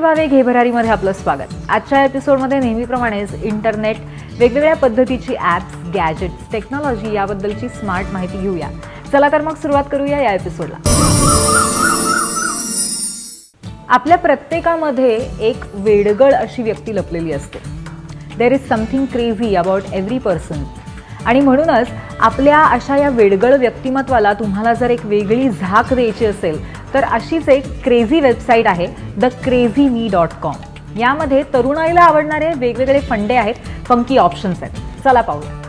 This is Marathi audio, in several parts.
भावे घे भरारीमध्ये आपलं स्वागत। आजच्या एपिसोडमध्ये नेहमीप्रमाणेच इंटरनेट, वेगवेगळ्या पद्धतीची ॲप्स, गॅजेट्स, टेक्नॉलॉजी याबद्दलची स्मार्ट माहिती घेऊया। चला तर मग सुरुवात करूया या एपिसोडला। आपल्या प्रत्येकामध्ये एक वेडगळ अशी व्यक्ती लपलेली असते। There is something crazy about every person. आणि म्हणूनच आपल्या अशा या वेडगळ व्यक्तिमत्वाला तुम्हाला जर एक वेगळी झाक द्यायची असेल तर अशीच एक क्रेझी वेबसाईट आहे thecrazyme.com। यामध्ये तरुणाईला आवडणारे वेगवेगळे फंडे आहेत, फंकी ऑप्शन्स आहेत। चला पाहूया।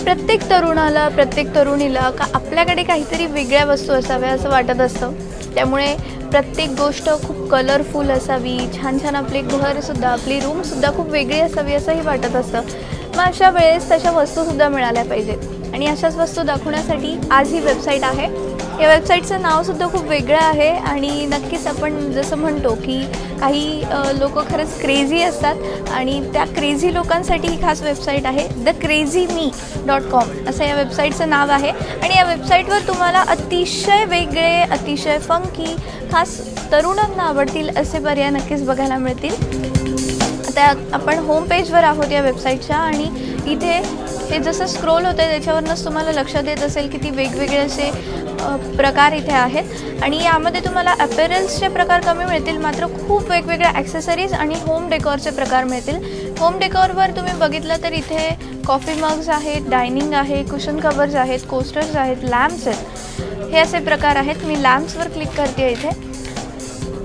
प्रत्येक तरुणाला, प्रत्येक तरुणीला आपल्याकडे काहीतरी वेगळ्या वस्तू असाव्या असं वाटत असतं। त्यामुळे प्रत्येक गोष्ट खूप कलरफुल असावी, छान छान आपले घरसुद्धा, आपली रूमसुद्धा खूप वेगळी असावी असंही वाटत असतं। मग अशा वेळेस तशा वस्तूसुद्धा मिळाल्या पाहिजेत आणि अशाच वस्तू दाखवण्यासाठी आज ही वेबसाईट आहे। या वेबसाईटचं नावसुद्धा खूप वेगळं आहे आणि नक्कीच आपण जसं म्हणतो की काही लोक खरंच क्रेझी असतात आणि त्या क्रेझी लोकांसाठी ही खास वेबसाईट आहे thecrazyme.com असं या वेबसाईटचं नाव आहे। आणि या वेबसाईटवर तुम्हाला अतिशय वेगळे, अतिशय फंकी, खास तरुणांना आवडतील असे पर्याय नक्कीच बघायला मिळतील। आता आपण होम पेजवर आहोत या वेबसाईटच्या आणि इथे हे जसं स्क्रोल होतं आहे त्याच्यावरूनच तुम्हाला लक्षात येत असेल की ती वेगवेगळे असे प्रकार इथे आहेत आणि यामध्ये तुम्हाला अपॅरल्सचे प्रकार कमी मिळतील, मात्र खूप वेगवेगळ्या ॲक्सेसरीज आणि होम डेकोरचे प्रकार मिळतील। होम डेकोरवर तुम्ही बघितलं तर इथे कॉफी मग्स आहेत, डायनिंग आहे, कुशन कवर्स आहेत, कोस्टर्स आहेत, लॅम्प्स आहेत, हे असे प्रकार आहेत। मी लॅम्प्सवर क्लिक करते इथे।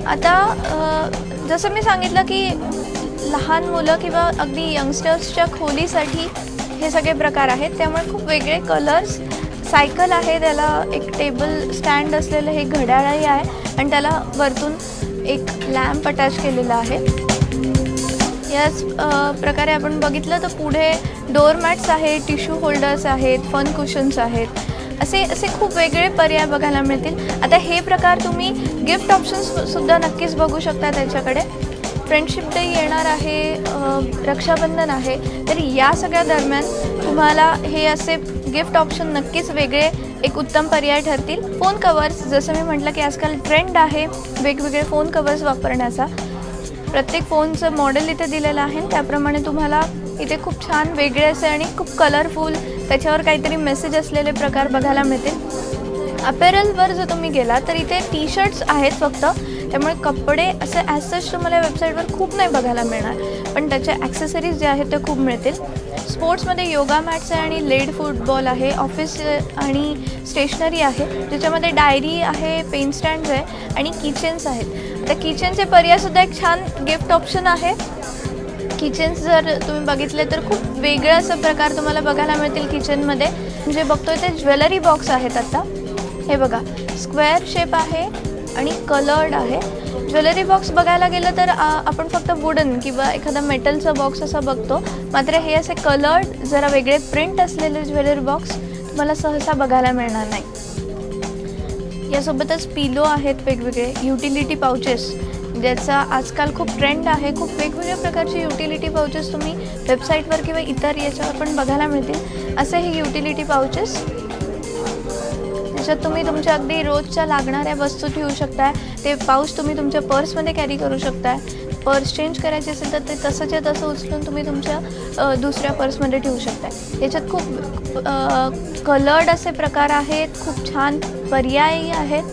आता जसं मी सांगितलं की लहान मुलं किंवा अगदी यंगस्टर्सच्या खोलीसाठी हे सगळे प्रकार आहेत, त्यामुळे खूप वेगळे कलर्स। सायकल आहे, त्याला एक टेबल स्टँड असलेलं हे घड्याळही आहे आणि त्याला वरतून एक लॅम्प अटॅच केलेला आहे। याच प्रकारे आपण बघितलं तर पुढे डोअरमॅट्स आहेत, टिश्यू होल्डर्स आहेत, फन कुशन्स आहेत, असे खूप वेगळे पर्याय बघायला मिळतील। आता हे प्रकार तुम्ही गिफ्ट ऑप्शन्ससुद्धा नक्कीच बघू शकता त्याच्याकडे। फ्रेंडशिप डे येणार आहे, रक्षाबंधन आहे, तर या सगळ्या दरम्यान तुम्हाला हे असे गिफ्ट ऑप्शन नक्कीच वेगळे एक उत्तम पर्याय ठरतील। फोन कवर्स, जसं मी म्हटलं की आजकाल ट्रेंड आहे वेगवेगळे फोन कवर्स वापरण्याचा। प्रत्येक फोनचं मॉडेल इथे दिलेलं आहे, त्याप्रमाणे तुम्हाला इथे खूप छान वेगळे असे आणि खूप कलरफुल त्याच्यावर काहीतरी मेसेज असलेले प्रकार बघायला मिळतील। अपॅरलवर जर तुम्ही गेला तर इथे टी शर्ट्स आहेत फक्त, त्यामुळे कपडे असे ॲज सच तुम्हाला वेबसाईटवर खूप नाही बघायला मिळणार, पण त्याच्या ॲक्सेसरीज जे आहेत ते खूप मिळतील। स्पोर्ट्समध्ये योगा मॅट्स आहे आणि लेड फुटबॉल आहे, ऑफिस आणि स्टेशनरी आहे, ज्याच्यामध्ये डायरी आहे, पेन स्टँड्स आहे आणि किचन्स आहेत। तर किचनचे पर्यायसुद्धा एक छान गिफ्ट ऑप्शन आहे। किचन्स जर तुम्ही बघितले तर खूप वेगळं असं प्रकार तुम्हाला बघायला मिळतील किचनमध्ये। म्हणजे बघतोय ते ज्वेलरी बॉक्स आहेत। आता हे बघा, स्क्वेअर शेप आहे आणि कलर्ड आहे। ज्वेलरी बॉक्स बघायला गेलं तर आपण फक्त वुडन किंवा एखादा मेटलचा बॉक्स असा बघतो, मात्र हे असे कलर्ड जरा वेगळे प्रिंट असलेले ज्वेलरी बॉक्स तुम्हाला सहसा बघायला मिळणार नाही। यासोबतच पिलो आहेत वेगवेगळे, युटिलिटी पाउचेस ज्याचा आजकाल खूप ट्रेंड आहे। खूप वेगवेगळ्या प्रकारचे युटिलिटी पाउचेस तुम्ही वेबसाईटवर किंवा इतर याच्यावर पण बघायला मिळतील। असे हे युटिलिटी पाउचेस, त्याच्यात तुम्ही तुमच्या अगदी रोजच्या लागणाऱ्या वस्तू ठेवू शकताय। ते पाऊच तुम्ही तुमच्या पर्समध्ये कॅरी करू शकताय। पर्स चेंज करायची असेल तर ते तसंच्या तसं उचलून तुम्ही तुमच्या दुसऱ्या पर्समध्ये ठेवू शकताय। याच्यात खूप कलर्ड असे प्रकार आहेत, खूप छान पर्यायही आहेत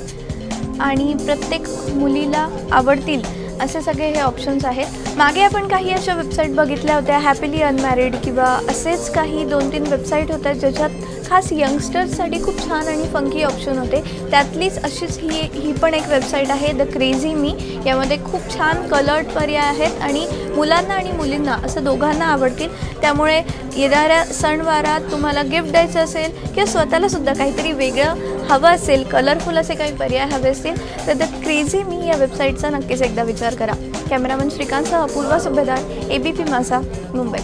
आणि प्रत्येक मुलीला आवडतील असे सगळे हे ऑप्शन्स आहेत। मागे आपण काही अशा वेबसाईट बघितल्या होत्या, हॅपीली अनमॅरिड किंवा असेच काही 2-3 वेबसाईट होत्या ज्याच्यात खास यंगस्टर्ससाठी खूप छान आणि फंकी ऑप्शन होते। त्यातलीच अशीच ही पण एक वेबसाईट आहे thecrazyme। यामध्ये खूप छान कलर्ड पर्याय आहेत आणि मुलांना आणि मुलींना असं दोघांना आवडतील। त्यामुळे येणाऱ्या सणवारात तुम्हाला गिफ्ट द्यायचं असेल किंवा स्वतःलासुद्धा काहीतरी वेगळं हवं असेल, कलरफुल असे काही पर्याय हवे असतील तर thecrazyme या वेबसाईटचा नक्कीच एकदा विचार करा। कॅमेरामन श्रीकांतसह अपूर्वा सुभेदार, ABP माझा, मुंबई।